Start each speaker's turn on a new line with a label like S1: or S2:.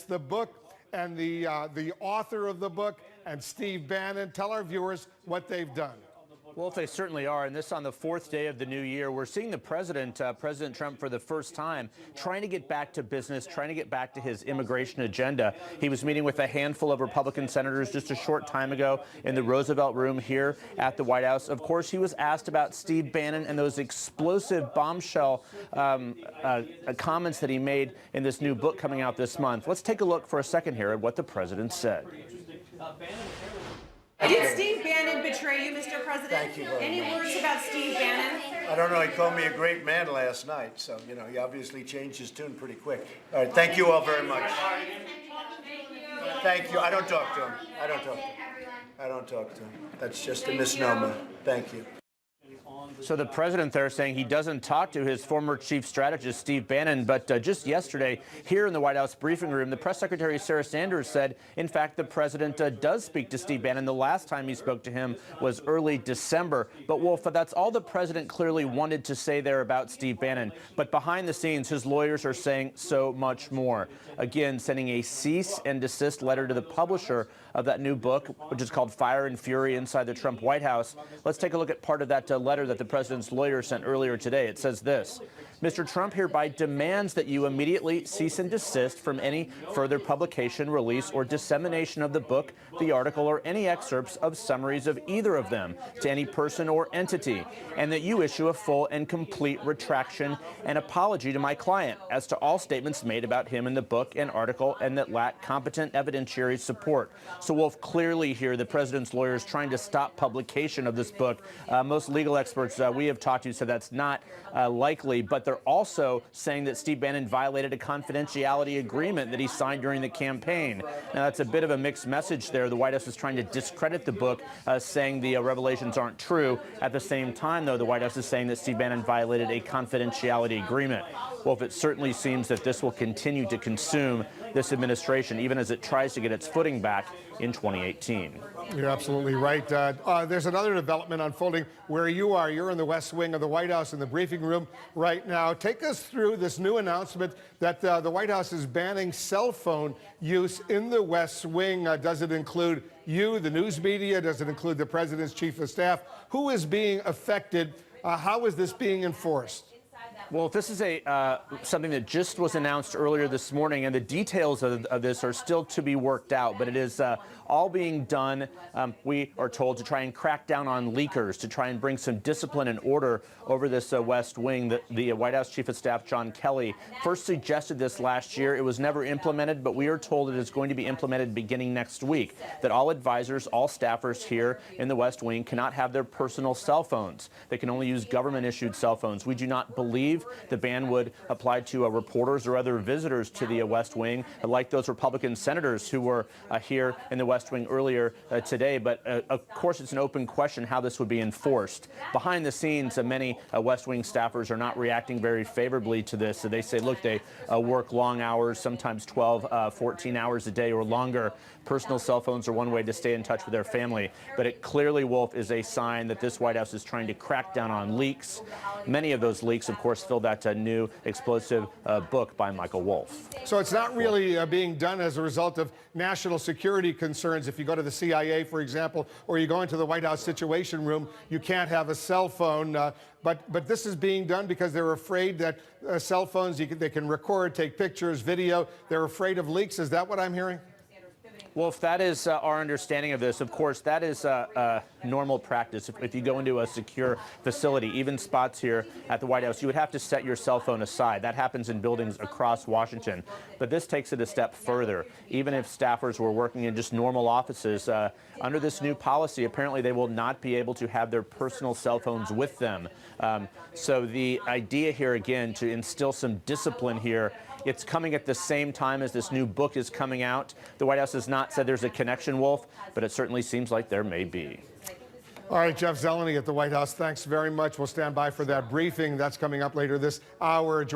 S1: The book and the author of the book and Steve Bannon. Tell our viewers what they've done.
S2: Well, they certainly are, and this on the fourth day of the new year. We're seeing the president, President Trump, for the first time, trying to get back to business, trying to get back to his immigration agenda. He was meeting with a handful of Republican senators just a short time ago in the Roosevelt Room here at the White House. Of course, he was asked about Steve Bannon and those explosive bombshell comments that he made in this new book coming out this month. Let's take a look for a second here at what the president said.
S3: Did Steve Bannon betray you, Mr. President?
S4: Thank you very
S3: Any
S4: much.
S3: words about Steve Bannon?
S4: I don't know. He called me a great man last night, so, he obviously changed his tune pretty quick. All right, thank you all very much. Thank you. I don't talk to him. I don't talk to him. That's just a misnomer. Thank you.
S2: So the president there saying he doesn't talk to his former chief strategist, Steve Bannon. But just yesterday, here in the White House briefing room, the press secretary, Sarah Sanders, said, in fact, the president does speak to Steve Bannon. The last time he spoke to him was early December. But, Wolf, that's all the president clearly wanted to say there about Steve Bannon. But behind the scenes, his lawyers are saying so much more. Again, sending a cease and desist letter to the publisher of that new book, which is called Fire and Fury Inside the Trump White House. Let's take a look at part of that letter that the president's lawyer sent earlier today. It says this: Mr. Trump hereby demands that you immediately cease and desist from any further publication, release, or dissemination of the book, the article, or any excerpts of summaries of either of them to any person or entity, and that you issue a full and complete retraction and apology to my client as to all statements made about him in the book and article and that lack competent evidentiary support. So, Wolf, clearly here the president's lawyers trying to stop publication of this book. Most legal experts we have talked to said that's not likely, but they're also saying that Steve Bannon violated a confidentiality agreement that he signed during the campaign. Now, that's a bit of a mixed message there. The White House is trying to discredit the book, saying the revelations aren't true. At the same time, though, the White House is saying that Steve Bannon violated a confidentiality agreement. Well, if it certainly seems that this will continue to consume this administration, even as it tries to get its footing back in 2018.
S1: You're absolutely right. There's another development unfolding where you are. You're in the West Wing of the White House in the briefing room right now. Take us through this new announcement that the White House is banning cell phone use in the West Wing. Does it include you, the news media? Does it include the president's chief of staff? Who is being affected? How is this being enforced?
S2: Well, this is something that just was announced earlier this morning, and the details of this are still to be worked out. But it is all being done, we are told, to try and crack down on leakers, to try and bring some discipline and order over this West Wing. The White House Chief of Staff, John Kelly, first suggested this last year. It was never implemented, but we are told it is going to be implemented beginning next week, that all advisors, all staffers here in the West Wing cannot have their personal cell phones. They can only use government-issued cell phones. We do not believe the ban would apply to reporters or other visitors to the West Wing, like those Republican senators who were here in the West Wing earlier today. But of course, it's an open question how this would be enforced. Behind the scenes, many West Wing staffers are not reacting very favorably to this. So they say, look, they work long hours, sometimes 12, 14 hours a day or longer. Personal cell phones are one way to stay in touch with their family. But it clearly, Wolf, is a sign that this White House is trying to crack down on leaks. Many of those leaks, of course, fill that new explosive book by Michael Wolff.
S1: So it's not really being done as a result of national security concerns. If you go to the CIA, for example, or you go into the White House Situation Room, you can't have a cell phone. But this is being done because they're afraid that cell phones, they can record, take pictures, video. They're afraid of leaks. Is that what I'm hearing?
S2: Well, if that is our understanding of this, of course, that is normal practice. If you go into a secure facility, even spots here at the White House, you would have to set your cell phone aside. That happens in buildings across Washington. But this takes it a step further. Even if staffers were working in just normal offices, under this new policy, apparently they will not be able to have their personal cell phones with them. So the idea here, again, to instill some discipline here, it's coming at the same time as this new book is coming out. The White House has not said there's a connection, Wolf, but it certainly seems like there may be.
S1: All right, Jeff Zeleny at the White House, thanks very much. We'll stand by for that briefing. That's coming up later this hour.